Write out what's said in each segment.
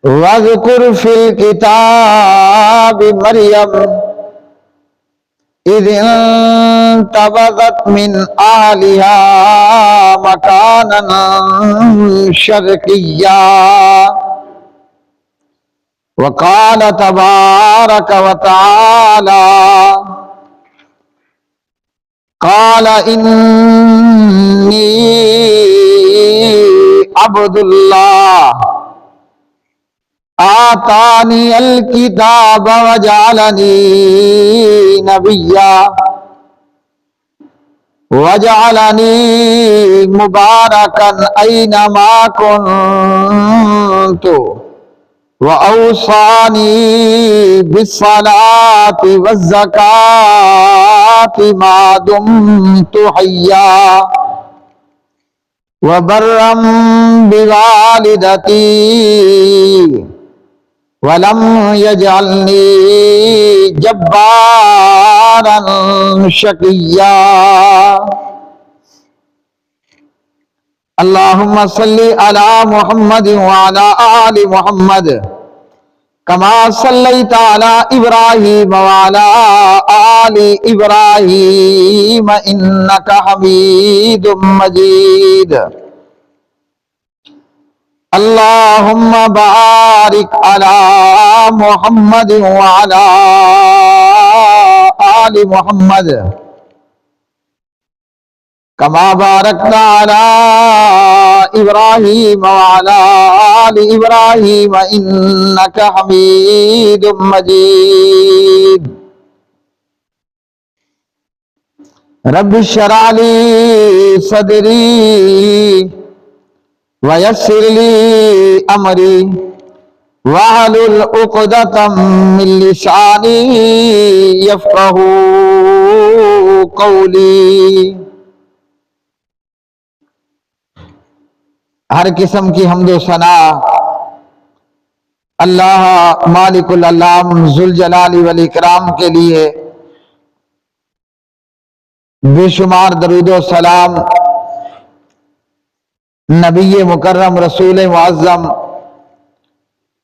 واذکر فی الکتاب مریم اذ انتبذت من اہلها مکانا شرقیا وقال تبارک وتعالی قال انی عبد اللہ آتانی الکتاب وجعلنی نبیا وجعلنی مبارکا اینما کنت وأوصاني بالصلاة والزكاة ما دمت حيا وبرا بوالدتي ولم يجعلني جبارا شقيا اللهم صل على محمد وعلى آل محمد كما صليت على إبراهيم وعلى آل إبراهيم إنك حميد مجيد اللهم بارك على محمد وعلى آل محمد كما باركت على إبراهيم وعلى آل إبراهيم إنك حميد مجيد رب اشرح لي صدري ويسر لي أمري واحلل عقدة من لساني يفقهوا قولي ہر قسم کی حمد و ثنا اللہ مالک العلام ذوالجلال والاکرام کے لیے، بے شمار درود و سلام نبی مکرم رسول معظم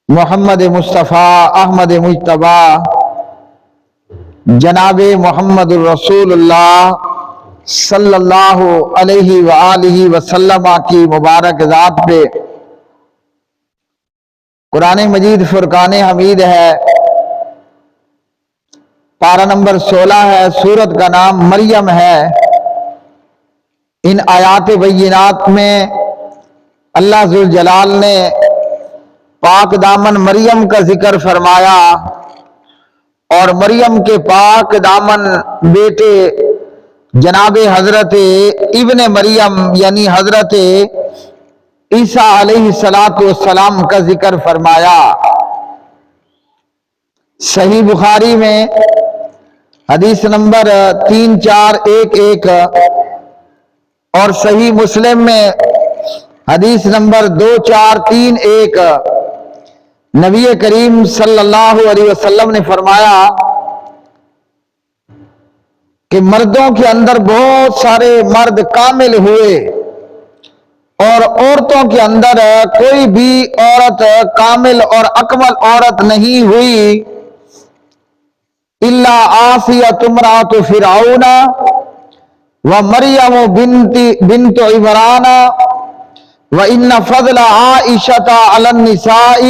محمد مصطفیٰ احمد مجتبیٰ جناب محمد الرسول اللہ صلی اللہ علیہ وآلہ وسلم کی مبارک ذات پہ۔ قرآن مجید فرقان حمید ہے، پارہ نمبر 16 ہے، سورت کا نام مریم ہے۔ ان آیات بینات میں اللہ ذوالجلال نے پاک دامن مریم کا ذکر فرمایا، اور مریم کے پاک دامن بیٹے جناب حضرت ابن مریم یعنی حضرت عیسیٰ علیہ السلام کا ذکر فرمایا۔ صحیح بخاری میں حدیث نمبر 3411 اور صحیح مسلم میں حدیث نمبر 2431 نبی کریم صلی اللہ علیہ وسلم نے فرمایا کہ مردوں کے اندر بہت سارے مرد کامل ہوئے اور عورتوں کے اندر کوئی بھی عورت کامل اور اکمل عورت نہیں ہوئی الا آسیہ امرأۃ فرعون و مریم بنت عمران و ان فضل عائشۃ علی النساء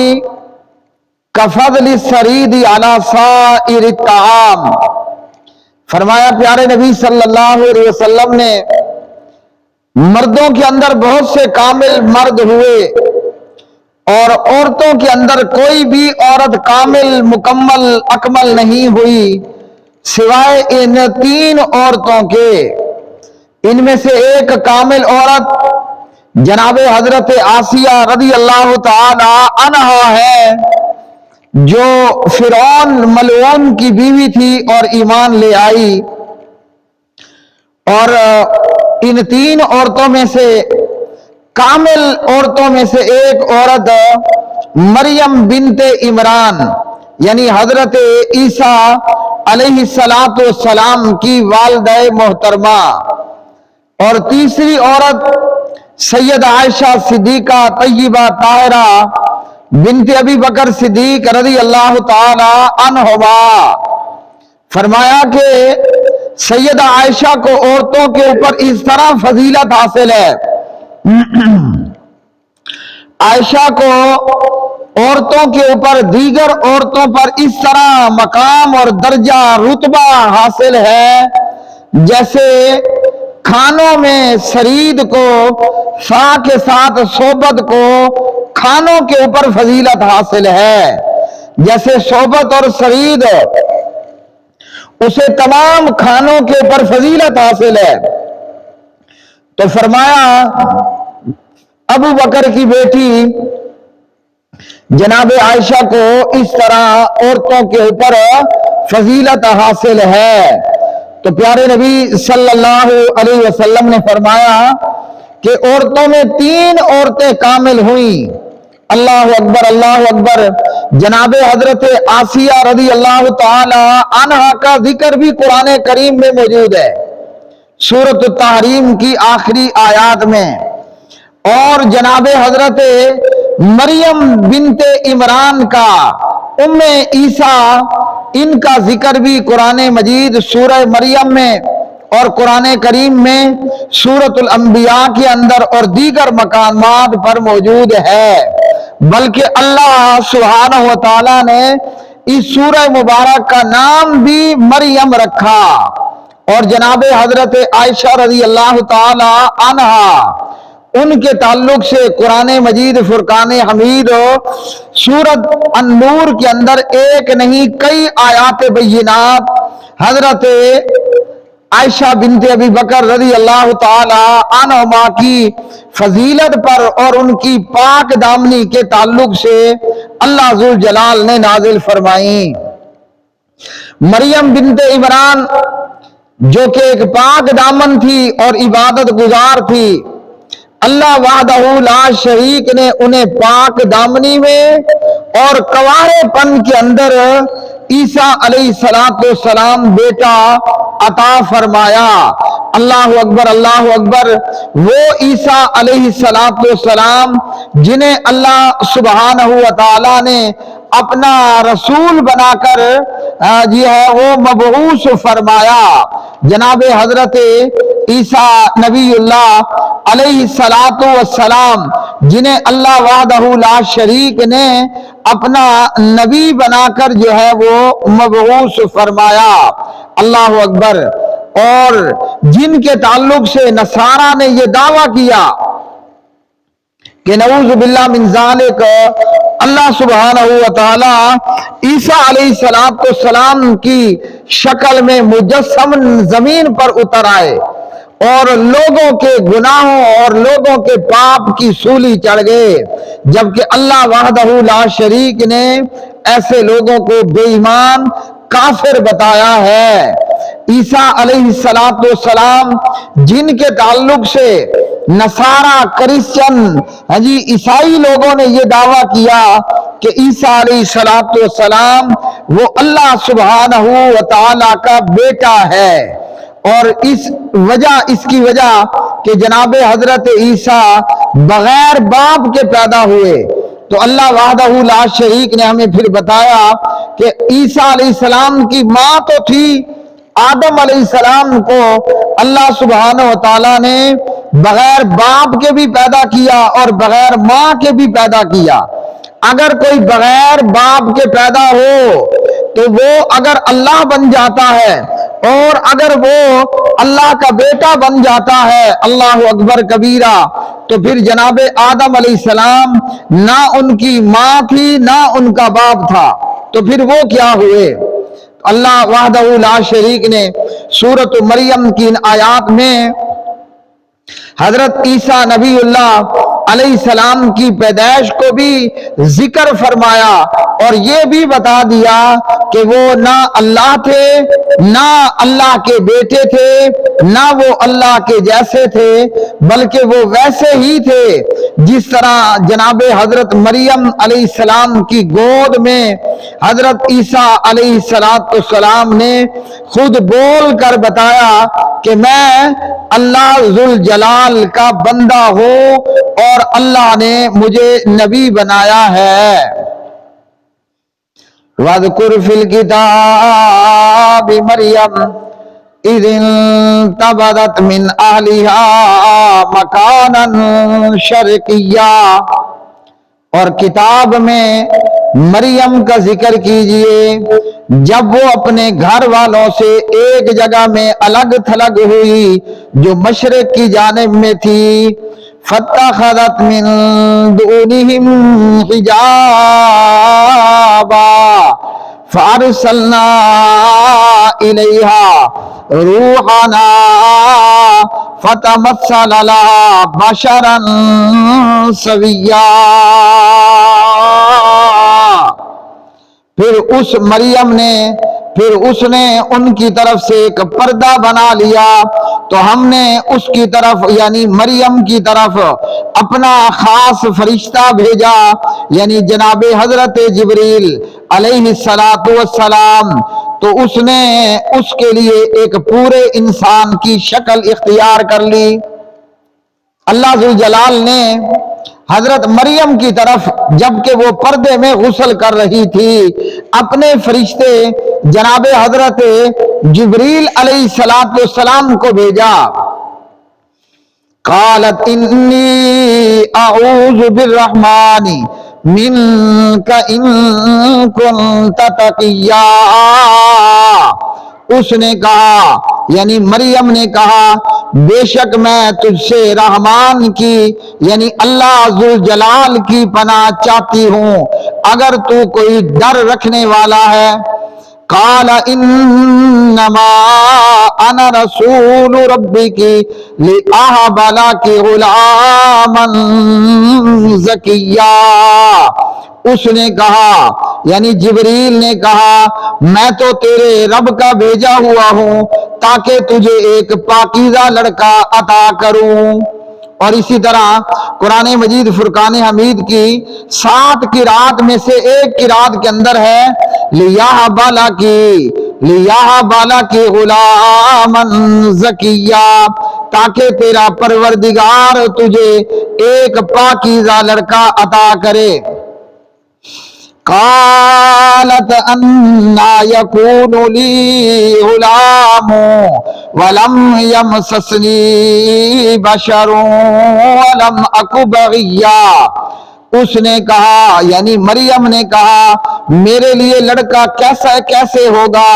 کفضل الثرید علی سائر الطعام۔ فرمایا پیارے نبی صلی اللہ علیہ وسلم نے مردوں کے اندر بہت سے کامل مرد ہوئے اور عورتوں کے اندر کوئی بھی عورت کامل مکمل اکمل نہیں ہوئی سوائے ان 3 عورتوں کے۔ ان میں سے ایک کامل عورت جناب حضرت آسیہ رضی اللہ تعالی عنہا ہے، جو فرعون ملعون کی بیوی تھی اور ایمان لے آئی۔ اور ان 3 عورتوں میں سے کامل عورتوں میں سے ایک عورت مریم بنت عمران یعنی حضرت عیسیٰ علیہ السلام کی والدہ محترمہ، اور تیسری عورت سید عائشہ صدیقہ طیبہ طاہرہ بنت ابی بکر صدیق رضی اللہ تعالی عنہما فرمایا کہ سیدہ عائشہ کو عورتوں کے اوپر اس طرح فضیلت حاصل ہے، عائشہ کو عورتوں کے اوپر دیگر عورتوں پر اس طرح مقام اور درجہ رتبہ حاصل ہے جیسے کھانوں میں سرید کو فا کے ساتھ صحبت کو کھانوں کے اوپر فضیلت حاصل ہے، جیسے صحبت اور سرید اسے تمام کھانوں کے اوپر فضیلت حاصل ہے۔ تو فرمایا ابو بکر کی بیٹی جناب عائشہ کو اس طرح عورتوں کے اوپر فضیلت حاصل ہے۔ تو پیارے نبی صلی اللہ علیہ وسلم نے فرمایا کہ عورتوں میں 3 عورتیں کامل ہوئیں۔ اللہ اکبر اللہ اکبر۔ جناب حضرت آسیہ رضی اللہ تعالی عنہا کا ذکر بھی قرآن کریم میں موجود ہے، سورۃ التحریم کی آخری آیات میں، اور جناب حضرت مریم بنت عمران کا ام عیسیٰ ان کا ذکر بھی قرآن مجید سورہ مریم میں اور قرآن کریم میں سورۃ الانبیاء کے اندر اور دیگر مقامات پر موجود ہے۔ بلکہ اللہ سبحانہ و تعالیٰ نے اس سورہ مبارک کا نام بھی مریم رکھا، اور جناب حضرت عائشہ رضی اللہ تعالی عنہا ان کے تعلق سے قرآن مجید فرقان حمید سورۃ النور کے اندر ایک نہیں کئی آیات بینات حضرت عائشہ بنت ابی بکر رضی اللہ تعالی عنہما کی فضیلت پر اور ان کی پاک دامنی کے تعلق سے اللہ ذوالجلال نے نازل فرمائیں۔ مریم بنت عمران جو کہ ایک پاک دامن تھی اور عبادت گزار تھی، اللہ وحدہ لا شریک نے انہیں پاک دامنی میں اور کوارے پن کے اندر عیسیٰ علیہ السلام بیٹا عطا فرمایا۔ اللہ اکبر اللہ اکبر۔ وہ عیسیٰ علیہ السلام جنہیں اللہ سبحانہ و تعالی نے اپنا رسول بنا کر وہ مبعوث فرمایا، جناب حضرت عیسیٰ نبی اللہ علیہ السلام جنہیں اللہ وحدہ لا شریک نے اپنا نبی بنا کر وہ مبعوث فرمایا۔ اللہ اکبر۔ اور جن کے تعلق سے نصارہ نے یہ دعویٰ کیا کہ نعوذ باللہ من ذالک، اللہ سبحانہ و تعالی عیسیٰ علیہ السلام کی شکل میں مجسم زمین پر اتر آئے اور لوگوں کے گناہوں اور لوگوں کے پاپ کی سولی چڑھ گئے، جبکہ اللہ وحدہ لا شریک نے ایسے لوگوں کو بے ایمان کافر بتایا ہے۔ عیسیٰ علیہ السلام جن کے تعلق سے نصارہ کرسچن عیسائی لوگوں نے یہ دعویٰ کیا کہ عیسیٰ علیہ السلام وہ اللہ سبحانہ و تعالی کا بیٹا ہے، اور اس کی وجہ کہ جناب حضرت عیسیٰ بغیر باپ کے پیدا ہوئے، تو اللہ وحدہ لا شریک نے ہمیں پھر بتایا کہ عیسیٰ علیہ السلام کی ماں تو تھی، آدم علیہ السلام کو اللہ سبحانہ و تعالیٰ نے بغیر باپ کے بھی پیدا کیا اور بغیر ماں کے بھی پیدا کیا۔ اگر کوئی بغیر باپ کے پیدا ہو تو وہ اگر اللہ بن جاتا ہے، اور اگر وہ اللہ کا بیٹا بن جاتا ہے، اللہ اکبر کبیرہ، تو پھر جناب آدم علیہ السلام نہ ان کی ماں تھی نہ ان کا باپ تھا، تو پھر وہ کیا ہوئے؟ اللہ وحدہ لا شریک نے سورۃ مریم کی ان آیات میں حضرت عیسیٰ نبی اللہ علیہ السلام کی پیدائش کو بھی ذکر فرمایا، اور یہ بھی بتا دیا کہ وہ نہ اللہ تھے نہ اللہ کے بیٹے تھے نہ وہ اللہ کے جیسے تھے، بلکہ وہ ویسے ہی تھے جس طرح جناب حضرت مریم علیہ السلام کی گود میں حضرت عیسیٰ علیہ السلام نے خود بول کر بتایا کہ میں اللہ ذوالجلال کا بندہ ہوں اور اور اللہ نے مجھے نبی بنایا ہے۔ وَاذْكُرْ فِي الْكِتَابِ مَرْيَمَ إِذِ انتَبَذَتْ مِنْ أَهْلِهَا مَكَانًا شَرْقِيًّا، اور کتاب میں مریم کا ذکر کیجئے جب وہ اپنے گھر والوں سے ایک جگہ میں الگ تھلگ ہوئی جو مشرق کی جانب میں تھی۔ فَاتَّخَذَتْ مِن دُونِهِمْ حِجَابًا فَأَرْسَلْنَا إِلَيْهَا روحنا فَتَمَثَّلَ لَهَا بَشَرًا سَوِيًّا۔ پھر اس نے ان کی طرف سے ایک پردہ بنا لیا تو ہم نے اس کی طرف یعنی مریم کی طرف اپنا خاص فرشتہ بھیجا یعنی جناب حضرت جبریل علیہ السلام، تو اس نے اس کے لیے ایک پورے انسان کی شکل اختیار کر لی۔ اللہ ذوالجلال نے حضرت مریم کی طرف جبکہ وہ پردے میں غسل کر رہی تھی اپنے فرشتے جناب حضرت جبریل علیہ السلام کو بھیجا۔ قالت انی اعوذ بالرحمن منک ان کنت تقیا، اس نے کہا یعنی مریم نے کہا بے شک میں تجھ سے رحمان کی یعنی اللہ ذوالجلال کی پناہ چاہتی ہوں اگر تو کوئی ڈر رکھنے والا ہے۔ قال انما انا رسول ربک لأہب لک غلاما زکیا، اس نے کہا یعنی جبریل نے کہا میں تو تیرے رب کا بھیجا ہوا ہوں تاکہ تجھے ایک پاکیزہ لڑکا عطا کروں۔ اور اسی طرح قرآن مجید فرقان حمید کی 7 قرات میں سے ایک قرات کے اندر ہے لیہب لک غلاما زکیا، تاکہ تیرا پروردگار تجھے ایک پاکیزہ لڑکا عطا کرے۔ قالت انا یکون لی غلام ولم یمسسنی بشر ولم اک بغیا، اس نے کہا یعنی مریم نے کہا میرے لیے لڑکا کیسے ہوگا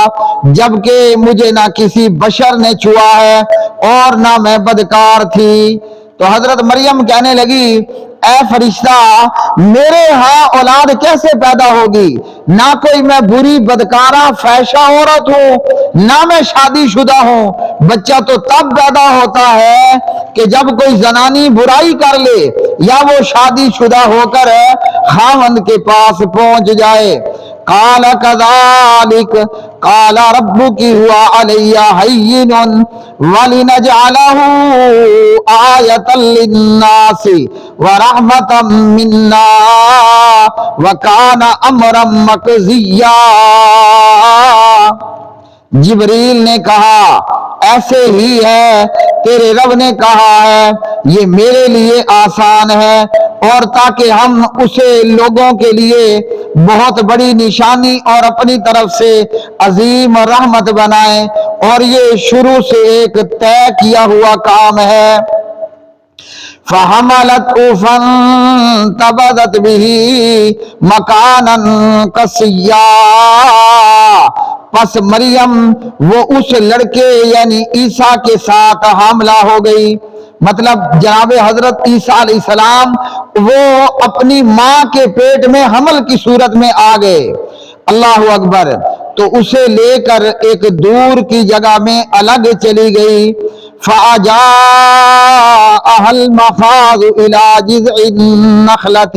جبکہ مجھے نہ کسی بشر نے چھوا ہے اور نہ میں بدکار تھی۔ تو حضرت مریم کہنے لگی اے فرشتہ میرے ہاں اولاد کیسے پیدا ہوگی، نہ کوئی میں بری بدکارہ فحشہ عورت ہوں نہ میں شادی شدہ ہوں، بچہ تو تب پیدا ہوتا ہے کہ جب کوئی زنانی برائی کر لے یا وہ شادی شدہ ہو کر خاوند کے پاس پہنچ جائے۔ قال كذلك قال ربك هو علي هين ولنجعله آية للناس ورحمة منا وكان أمرا مقضيا۔ جبریل نے کہا ایسے ہی ہے تیرے رب نے کہا ہے یہ میرے لیے آسان ہے، اور تاکہ ہم اسے لوگوں کے لیے بہت بڑی نشانی اور اپنی طرف سے عظیم رحمت بنائیں، اور یہ شروع سے ایک طے کیا ہوا کام ہے۔ فَحَمَلَتْهُ فَانْتَبَذَتْ بِهِ مَكَانًا قَصِيًّا، پس مریم وہ اس لڑکے یعنی عیسیٰ کے ساتھ حاملہ ہو گئی، مطلب جناب حضرت عیسیٰ علیہ السلام وہ اپنی ماں کے پیٹ میں حمل کی صورت میں آ گئے۔ اللہ اکبر، تو اسے لے کر ایک دور کی جگہ میں الگ چلی گئی۔ فَأَجَاءَهَا الْمَخَاضُ إِلَى جِذْعِ النَّخْلَةِ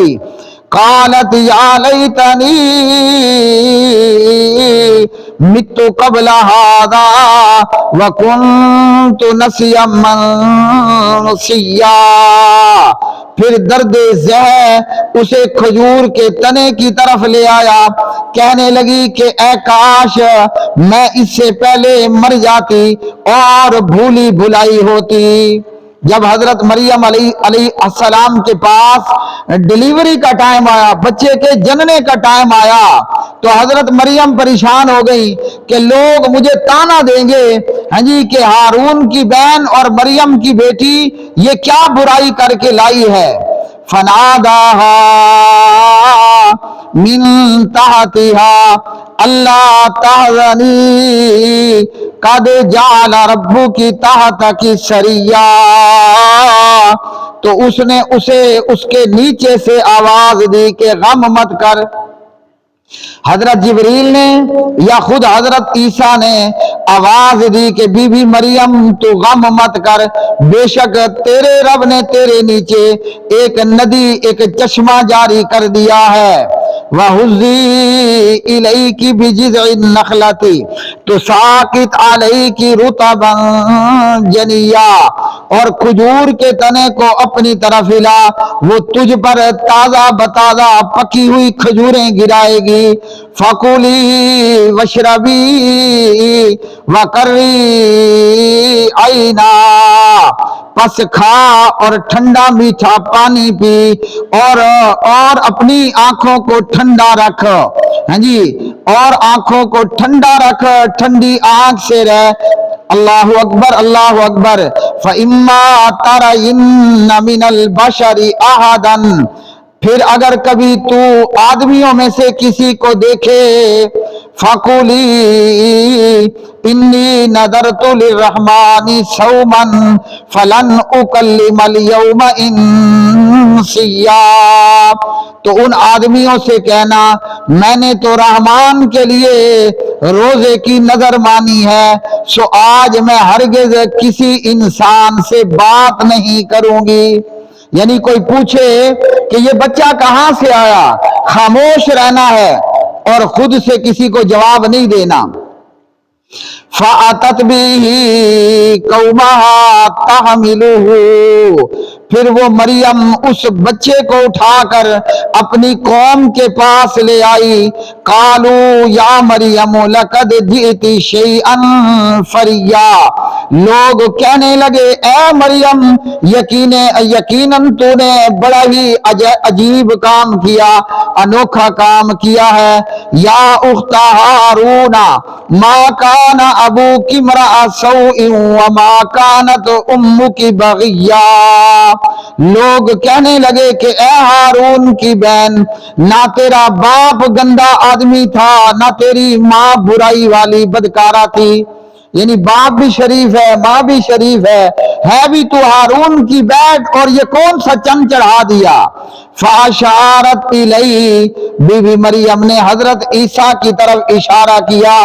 قالت یا لیتنی مت قبل هذا وکنت نسیا منسیا، پھر درد زہ اسے کھجور کے تنے کی طرف لے آیا، کہنے لگی کہ اے کاش میں اس سے پہلے مر جاتی اور بھولی بھلائی ہوتی۔ جب حضرت مریم علیہ السلام کے پاس ڈیلیوری کا ٹائم آیا، بچے کے جننے کا ٹائم آیا، تو حضرت مریم پریشان ہو گئی کہ لوگ مجھے تانا دیں گے، ہاں جی، کہ ہارون کی بہن اور مریم کی بیٹی یہ کیا برائی کر کے لائی ہے۔ فناداہا من تحتہا اللہ تحزنی قد جعل ربک تحتک سریا، تو اس نے اسے اس کے نیچے سے آواز دی کہ غم مت کر۔ حضرت جبریل نے یا خود حضرت عیسیٰ نے آواز دی کہ بی بی مریم تو غم مت کر، بے شک تیرے رب نے تیرے نیچے ایک ندی، ایک چشمہ جاری کر دیا ہے۔ وَهُزِّي إِلَيْكِ بِجِذْعِ النَّخْلَةِ تُسَاقِطْ عَلَيْكِ رُطَبًا جَنِيًّا، اور کھجور کے تنے کو اپنی طرف ہلا، وہ تجھ پر تازہ بتازہ پکی ہوئی کھجوریں گرائے گی۔ فَكُلِي وَاشْرَبِي وَقَرِّي عَيْنًا، پس کھا اور ٹھنڈا میٹھا پانی پی اور اپنی آنکھوں کو ٹھنڈا رکھ، ہاں جی، اور آنکھوں کو ٹھنڈا رکھ، ٹھنڈی آنکھ سے رہ۔ اللہ اکبر، اللہ اکبر۔ فَإِمَّا تَرَيِنَّ مِنَ الْبَشَرِ أَحَدًا، پھر اگر کبھی تو آدمیوں میں سے کسی کو دیکھے، فَقُولِي إِنِّي نَذَرْتُ لِلرَّحْمَنِ صَوْمًا فَلَنْ أُكَلِّمَ الْيَوْمَ إِنسِيًّا، تو ان آدمیوں سے کہنا میں نے تو رحمان کے لیے روزے کی نظر مانی ہے، سو آج میں ہرگز کسی انسان سے بات نہیں کروں گی۔ یعنی کوئی پوچھے کہ یہ بچہ کہاں سے آیا، خاموش رہنا ہے اور خود سے کسی کو جواب نہیں دینا۔ فَأَتَتْ بِهِ قَوْمَهَا تَحْمِلُهُ، پھر وہ مریم اس بچے کو اٹھا کر اپنی قوم کے پاس لے آئی۔ قَالُوا يَا مَرْيَمُ لَقَدْ جِئْتِ شَيْئًا فَرِيًّا، لوگ کہنے لگے اے مریم یقیناً تو نے بڑا ہی عجیب کام کیا، انوکھا کام کیا ہے۔ یا اخت ہارون ما کان ابوک امرأ سوء وما کانت امک بغیا، لوگ کہنے لگے کہ اے ہارون کی بہن، نہ تیرا باپ گندا آدمی تھا، نہ تیری ماں برائی والی بدکارہ تھی۔ یعنی باپ بھی شریف ہے، ماں بھی شریف ہے بھی تو ہارون کی بیٹھ، اور یہ کون سا چند چڑھا دیا۔ فاشارت الیہ، بی بی مریم نے حضرت عیسیٰ کی طرف اشارہ کیا۔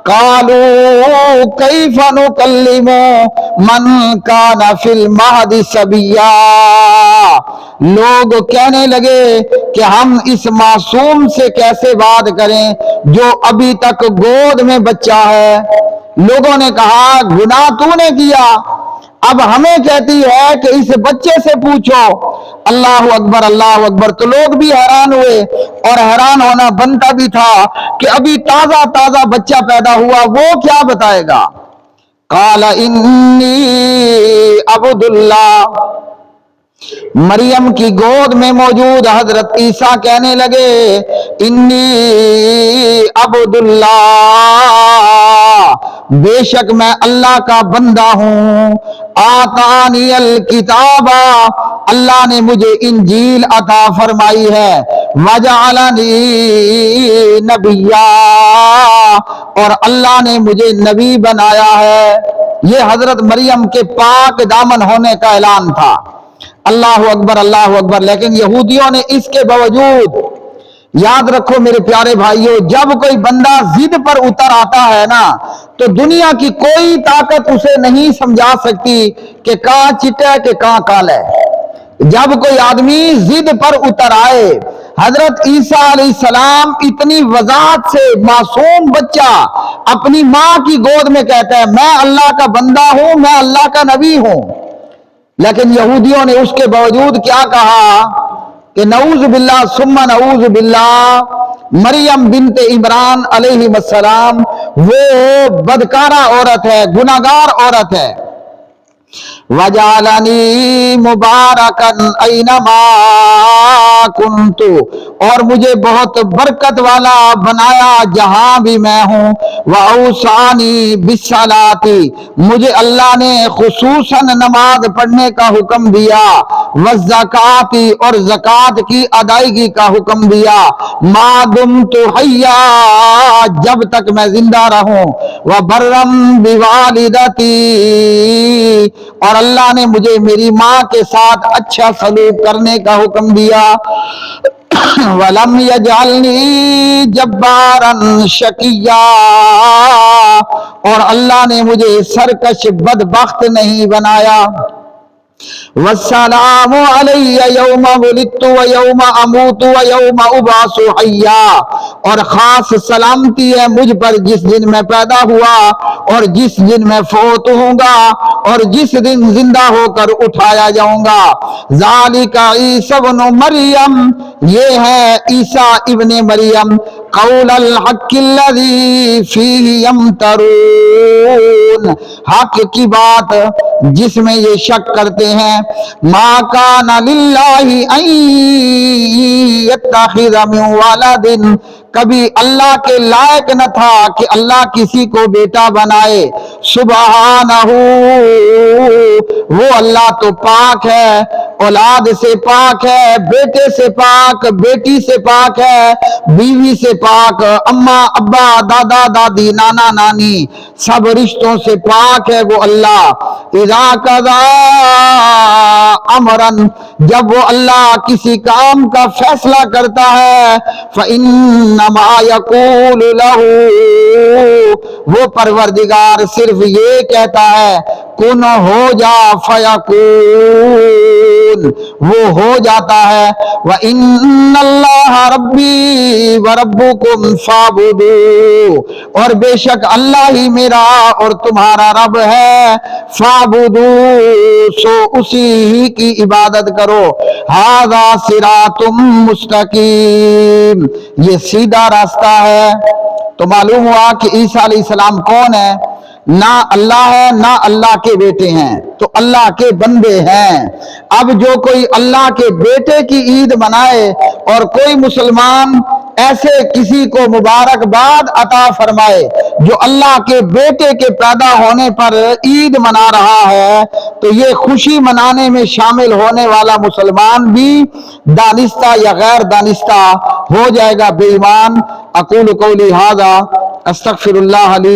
قالوا کیف نکلم من کان فی المہد صبیا، لوگ کہنے لگے کہ ہم اس معصوم سے کیسے بات کریں جو ابھی تک گود میں بچہ ہے۔ لوگوں نے کہا گناہ تو نے کیا، اب ہمیں کہتی ہے کہ اس بچے سے پوچھو۔ اللہ اکبر، اللہ اکبر۔ تو لوگ بھی حیران ہوئے، اور حیران ہونا بنتا بھی تھا کہ ابھی تازہ تازہ بچہ پیدا ہوا، وہ کیا بتائے گا۔ قال انی عبد اللہ، مریم کی گود میں موجود حضرت عیسیٰ کہنے لگے انی عبد اللہ، بے شک میں اللہ کا بندہ ہوں۔ آتانی الکتاب، اللہ نے مجھے انجیل عطا فرمائی ہے۔ وجعلنی نبیا، اور اللہ نے مجھے نبی بنایا ہے۔ یہ حضرت مریم کے پاک دامن ہونے کا اعلان تھا۔ اللہ اکبر، اللہ اکبر۔ لیکن یہودیوں نے اس کے باوجود، یاد رکھو میرے پیارے بھائیوں، جب کوئی بندہ ضد پر اتر آتا ہے نا، تو دنیا کی کوئی طاقت اسے نہیں سمجھا سکتی کہ کہاں چٹا ہے کہ کہاں کالا ہے۔ جب کوئی آدمی ضد پر اتر آئے، حضرت عیسیٰ علیہ السلام اتنی وضاحت سے معصوم بچہ اپنی ماں کی گود میں کہتا ہے میں اللہ کا بندہ ہوں، میں اللہ کا نبی ہوں، لیکن یہودیوں نے اس کے باوجود کیا کہا کہ نعوذ باللہ ثم نعوذ باللہ، مریم بنت عمران علیہ السلام وہ بدکارہ عورت ہے، گناہگار عورت ہے۔ وجعلنی مبارکن اینما کنت، اور مجھے بہت برکت والا بنایا جہاں بھی میں ہوں. واوصانی بالصلاۃ، مجھے اللہ نے خصوصاً نماز پڑھنے کا حکم دیا. والزکوٰۃ، اور زکوٰۃ کی ادائیگی کا حکم دیا. ما دمت حیا، جب تک میں زندہ رہوں. وبرم بوالدتی، اور اللہ نے مجھے میری ماں کے ساتھ اچھا سلوک کرنے کا حکم دیا. وَلَمْ يَجْعَلْنِي جَبَّارًا شَقِيًّا، اور اللہ نے مجھے سرکش بدبخت نہیں بنایا. والسلام علی یوم ولدت و یوم اموت و یوم ابعث حیا، اور خاص سلامتی ہے مجھ پر جس دن میں پیدا ہوا اور جس دن میں فوت ہوں گا اور جس دن زندہ ہو کر اٹھایا جاؤں گا. ذالک عیسی ابن مریم، یہ ہے عیسیٰ ابن مریم. قول الحق الذی فیہ یمترون، حق کی بات جس میں یہ شک کرتے ہیں. ما کان للہ ان یتخذ من ولد، کبھی اللہ کے لائق نہ تھا کہ اللہ کسی کو بیٹا بنائے. سبحانہ، وہ اللہ تو پاک ہے، اولاد سے پاک ہے، بیٹے سے پاک، بیٹی سے پاک ہے، بیوی سے پاک، اماں ابا دادا دادی نانا نانی سب رشتوں سے پاک ہے وہ اللہ. اذا قضا امرا، جب وہ اللہ کسی کام کا فیصلہ کرتا ہے. فانما یقول له، وہ پروردگار صرف یہ کہتا ہے کن ہو جا فیکون، وہ ہو جاتا ہے. وَإِنَّ اللَّهَ رَبِّي وَرَبُّكُمْ فَاعْبُدُوهُ، اور بے شک اللہ ہی میرا اور تمہارا رب ہے. فَاعْبُدُوهُ، سو اسی ہی کی عبادت کرو. هَذَا صِرَاطٌ مُسْتَقِيمٌ، یہ سیدھا راستہ ہے. تو معلوم ہوا کہ عیسیٰ علیہ السلام کون ہے؟ نہ اللہ ہے نہ اللہ کے بیٹے ہیں، تو اللہ کے بندے ہیں. اب جو کوئی اللہ کے بیٹے کی عید منائے اور کوئی مسلمان ایسے کسی کو مبارکباد عطا فرمائے جو اللہ کے بیٹے کے پیدا ہونے پر عید منا رہا ہے، تو یہ خوشی منانے میں شامل ہونے والا مسلمان بھی دانستہ یا غیر دانستہ ہو جائے گا بے ایمان. اقول قولی ھذا استغفر اللہ لی